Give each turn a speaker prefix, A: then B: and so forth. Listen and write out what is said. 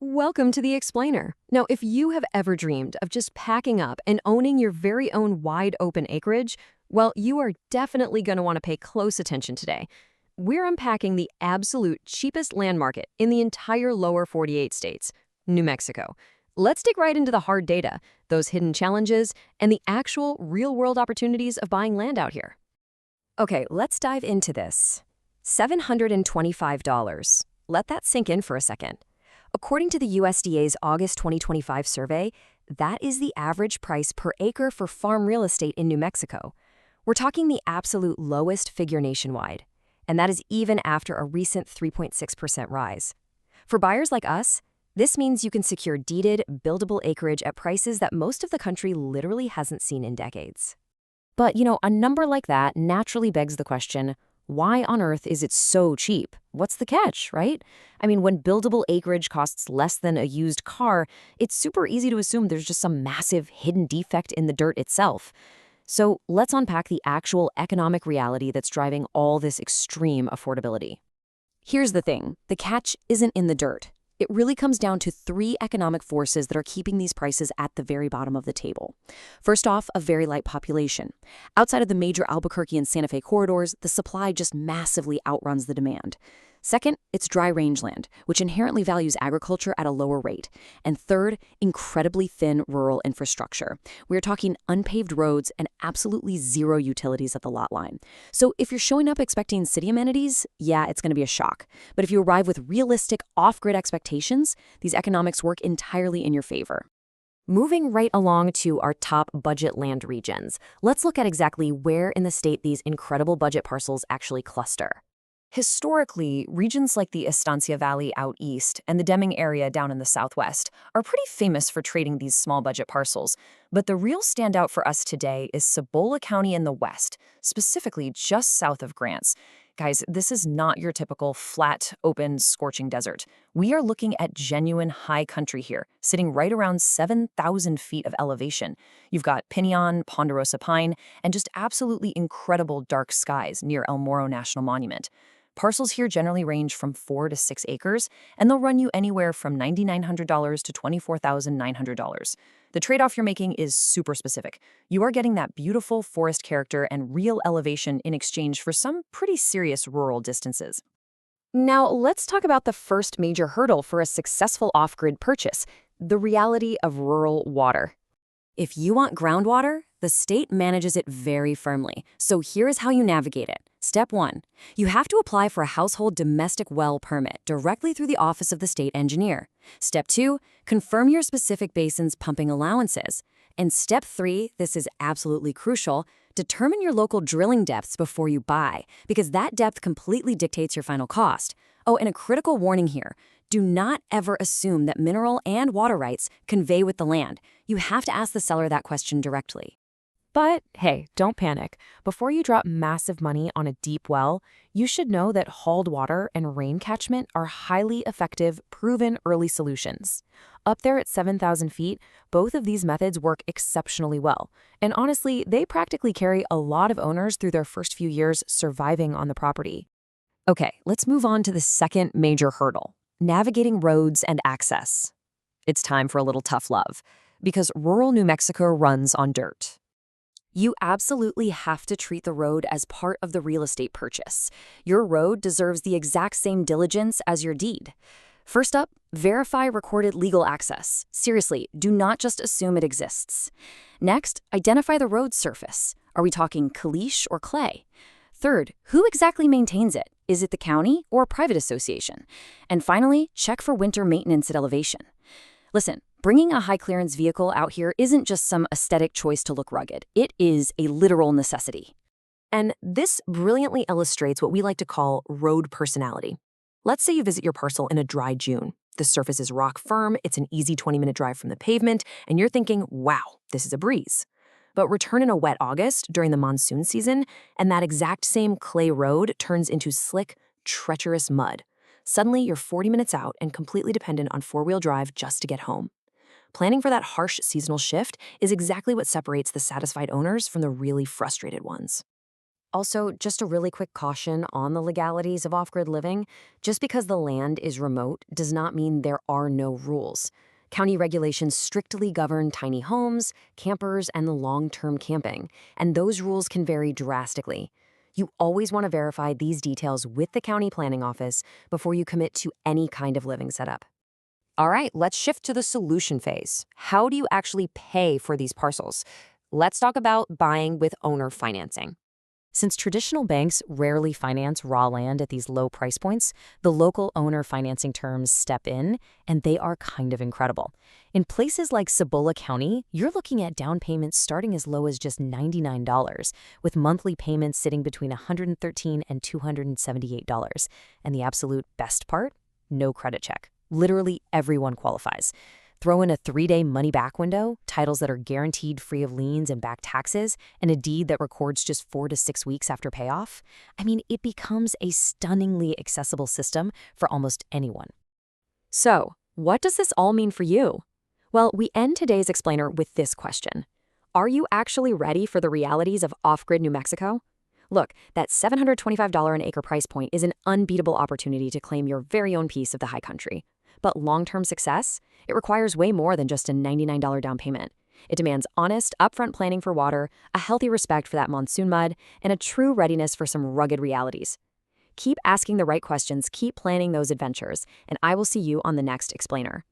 A: Welcome to the Explainer. Now, if you have ever dreamed of just packing up and owning your very own wide open acreage, well, you are definitely going to want to pay close attention today. We're unpacking the absolute cheapest land market in the entire lower 48 states, New Mexico. Let's dig right into the hard data, those hidden challenges, and the actual real-world opportunities of buying land out here. Okay, let's dive into this. $725. Let that sink in for a second. According to the USDA's August 2025 survey, that is the average price per acre for farm real estate in New Mexico. We're talking the absolute lowest figure nationwide, and that is even after a recent 3.6% rise. For buyers like us, this means you can secure deeded, buildable acreage at prices that most of the country literally hasn't seen in decades. But, a number like that naturally begs the question, why on earth is it so cheap? What's the catch, right? I mean, when buildable acreage costs less than a used car, it's super easy to assume there's just some massive hidden defect in the dirt itself. So let's unpack the actual economic reality that's driving all this extreme affordability. Here's the thing, the catch isn't in the dirt. It really comes down to three economic forces that are keeping these prices at the very bottom of the table. First off, a very light population. Outside of the major Albuquerque and Santa Fe corridors, the supply just massively outruns the demand. Second, it's dry rangeland, which inherently values agriculture at a lower rate. And third, incredibly thin rural infrastructure. We're talking unpaved roads and absolutely zero utilities at the lot line. So if you're showing up expecting city amenities, yeah, it's going to be a shock. But if you arrive with realistic off-grid expectations, these economics work entirely in your favor. Moving right along to our top budget land regions, let's look at exactly where in the state these incredible budget parcels actually cluster. Historically, regions like the Estancia Valley out east and the Deming area down in the southwest are pretty famous for trading these small budget parcels. But the real standout for us today is Cibola County in the west, specifically just south of Grants. Guys, this is not your typical flat, open, scorching desert. We are looking at genuine high country here, sitting right around 7,000 feet of elevation. You've got Pinon, Ponderosa Pine, and just absolutely incredible dark skies near El Morro National Monument. Parcels here generally range from 4 to 6 acres, and they'll run you anywhere from $9,900 to $24,900. The trade-off you're making is super specific. You are getting that beautiful forest character and real elevation in exchange for some pretty serious rural distances. Now, let's talk about the first major hurdle for a successful off-grid purchase, the reality of rural water. If you want groundwater, the state manages it very firmly. So here's how you navigate it. Step 1. You have to apply for a household domestic well permit directly through the Office of the State Engineer. Step 2. Confirm your specific basin's pumping allowances. And Step 3, this is absolutely crucial, determine your local drilling depths before you buy, because that depth completely dictates your final cost. Oh, and a critical warning here. Do not ever assume that mineral and water rights convey with the land. You have to ask the seller that question directly. But hey, don't panic. Before you drop massive money on a deep well, you should know that hauled water and rain catchment are highly effective, proven early solutions. Up there at 7,000 feet, both of these methods work exceptionally well. And honestly, they practically carry a lot of owners through their first few years surviving on the property. Okay, let's move on to the second major hurdle, navigating roads and access. It's time for a little tough love, because rural New Mexico runs on dirt. You absolutely have to treat the road as part of the real estate purchase. Your road deserves the exact same diligence as your deed. First up, verify recorded legal access. Seriously, do not just assume it exists. Next, identify the road surface. Are we talking caliche or clay? Third, who exactly maintains it? Is it the county or a private association? And finally, check for winter maintenance at elevation. Listen, bringing a high-clearance vehicle out here isn't just some aesthetic choice to look rugged. It is a literal necessity. And this brilliantly illustrates what we like to call road personality. Let's say you visit your parcel in a dry June. The surface is rock firm, it's an easy 20-minute drive from the pavement, and you're thinking, wow, this is a breeze. But return in a wet August during the monsoon season, and that exact same clay road turns into slick, treacherous mud. Suddenly, you're 40 minutes out and completely dependent on four-wheel drive just to get home. Planning for that harsh seasonal shift is exactly what separates the satisfied owners from the really frustrated ones. Also, just a really quick caution on the legalities of off-grid living. Just because the land is remote does not mean there are no rules. County regulations strictly govern tiny homes, campers, and the long-term camping, and those rules can vary drastically. You always want to verify these details with the county planning office before you commit to any kind of living setup. All right, let's shift to the solution phase. How do you actually pay for these parcels? Let's talk about buying with owner financing. Since traditional banks rarely finance raw land at these low price points, the local owner financing terms step in, and they are kind of incredible. In places like Cibola County, you're looking at down payments starting as low as just $99, with monthly payments sitting between $113 and $278. And the absolute best part? No credit check. Literally everyone qualifies. Throw in a 3-day money-back window, titles that are guaranteed free of liens and back taxes, and a deed that records just 4 to 6 weeks after payoff. I mean, it becomes a stunningly accessible system for almost anyone. So, what does this all mean for you? Well, we end today's explainer with this question. Are you actually ready for the realities of off-grid New Mexico? Look, that $725 an acre price point is an unbeatable opportunity to claim your very own piece of the high country. But long-term success? It requires way more than just a $99 down payment. It demands honest, upfront planning for water, a healthy respect for that monsoon mud, and a true readiness for some rugged realities. Keep asking the right questions, keep planning those adventures, and I will see you on the next explainer.